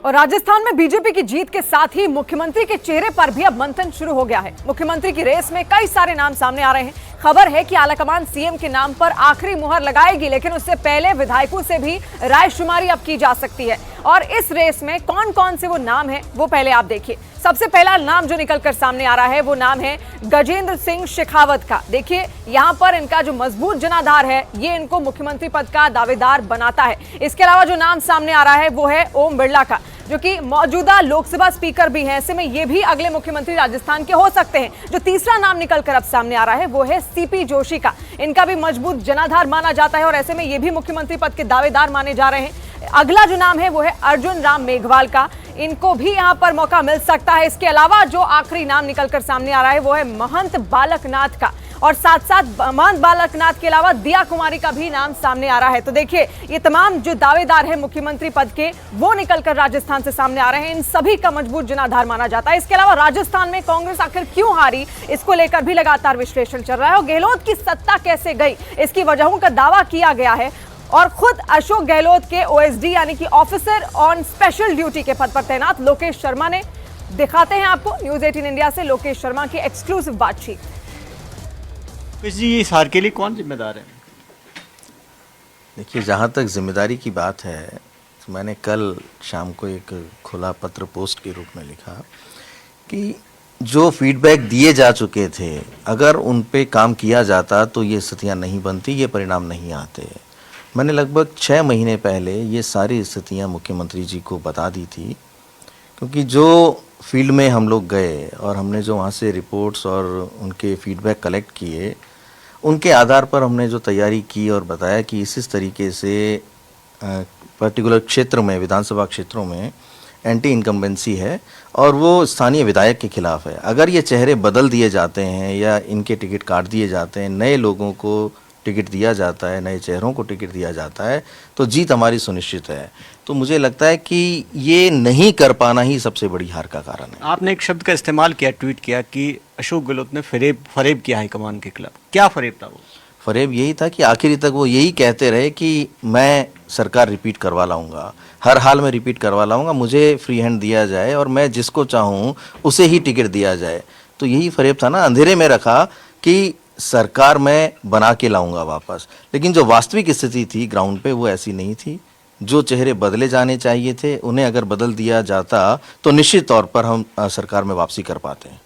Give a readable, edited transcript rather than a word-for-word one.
और राजस्थान में बीजेपी की जीत के साथ ही मुख्यमंत्री के चेहरे पर भी अब मंथन शुरू हो गया है। मुख्यमंत्री की रेस में कई सारे नाम सामने आ रहे हैं। खबर है कि आलाकमान सीएम के नाम पर आखिरी मुहर लगाएगी, लेकिन उससे पहले विधायकों से भी रायशुमारी अब की जा सकती है। और इस रेस में कौन कौन से वो नाम है वो पहले आप देखिए। सबसे पहला नाम जो निकलकर सामने आ रहा है वो नाम है गजेंद्र सिंह शेखावत का। देखिए यहां पर इनका जो मजबूत जनाधार है ये इनको मुख्यमंत्री पद का दावेदार बनाता है। इसके अलावा जो नाम सामने आ रहा है वो है ओम बिरला का, जो कि मौजूदा लोकसभा स्पीकर भी हैं। ऐसे में ये भी अगले मुख्यमंत्री राजस्थान के हो सकते हैं। जो तीसरा नाम निकलकर अब सामने आ रहा है वो है सीपी जोशी का। इनका भी मजबूत जनाधार माना जाता है और ऐसे में ये भी मुख्यमंत्री पद के दावेदार माने जा रहे हैं। अगला जो नाम है वो है अर्जुन राम मेघवाल का। इनको भी यहां पर मौका मिल सकता है। इसके अलावा जो आखिरी नाम निकलकर सामने आ रहा है वो है महंत बालकनाथ का, और साथ साथ महंत बालकनाथ के अलावा दिया कुमारी का भी नाम सामने आ रहा है। तो देखिए ये तमाम जो दावेदार है मुख्यमंत्री पद के वो निकलकर राजस्थान से सामने आ रहे हैं। इन सभी का मजबूत जनाधार माना जाता है। इसके अलावा राजस्थान में कांग्रेस आखिर क्यों हारी, इसको लेकर भी लगातार विश्लेषण चल रहा है। और गहलोत की सत्ता कैसे गई, इसकी वजहों का दावा किया गया है। और खुद अशोक गहलोत के ओएसडी यानी कि ऑफिसर ऑन स्पेशल ड्यूटी के पद पर तैनात लोकेश शर्मा ने, दिखाते हैं आपको न्यूज 18 इंडिया से लोकेश शर्मा की एक्सक्लूसिव बातचीत। जी इस हार के लिए कौन जिम्मेदार है? देखिए, जहाँ तक जिम्मेदारी की बात है तो मैंने कल शाम को एक खुला पत्र पोस्ट के रूप में लिखा कि जो फीडबैक दिए जा चुके थे अगर उन पे काम किया जाता तो ये स्थितियाँ नहीं बनती, ये परिणाम नहीं आते। मैंने लगभग 6 महीने पहले ये सारी स्थितियाँ मुख्यमंत्री जी को बता दी थी, क्योंकि जो फील्ड में हम लोग गए और हमने जो वहाँ से रिपोर्ट्स और उनके फीडबैक कलेक्ट किए, उनके आधार पर हमने जो तैयारी की और बताया कि इस तरीके से पर्टिकुलर क्षेत्र में, विधानसभा क्षेत्रों में एंटी इनकम्बेंसी है और वो स्थानीय विधायक के खिलाफ है। अगर ये चेहरे बदल दिए जाते हैं या इनके टिकट काट दिए जाते हैं, नए लोगों को टिकट दिया जाता है, नए चेहरों को टिकट दिया जाता है, तो जीत हमारी सुनिश्चित है। तो मुझे लगता है कि ये नहीं कर पाना ही सबसे बड़ी हार का कारण है। आपने एक शब्द का इस्तेमाल किया, ट्वीट किया कि अशोक गहलोत ने फरेब किया हाईकमान के खिलाफ। क्या फरेब था वो? फरेब यही था कि आखिरी तक वो यही कहते रहे कि मैं सरकार रिपीट करवा लाऊंगा, हर हाल में रिपीट करवा लाऊंगा, मुझे फ्री हैंड दिया जाए और मैं जिसको चाहूँ उसे ही टिकट दिया जाए। तो यही फरेब था ना, अंधेरे में रखा कि सरकार मैं बना के लाऊंगा वापस। लेकिन जो वास्तविक स्थिति थी ग्राउंड पे वो ऐसी नहीं थी। जो चेहरे बदले जाने चाहिए थे उन्हें अगर बदल दिया जाता तो निश्चित तौर पर हम सरकार में वापसी कर पाते हैं।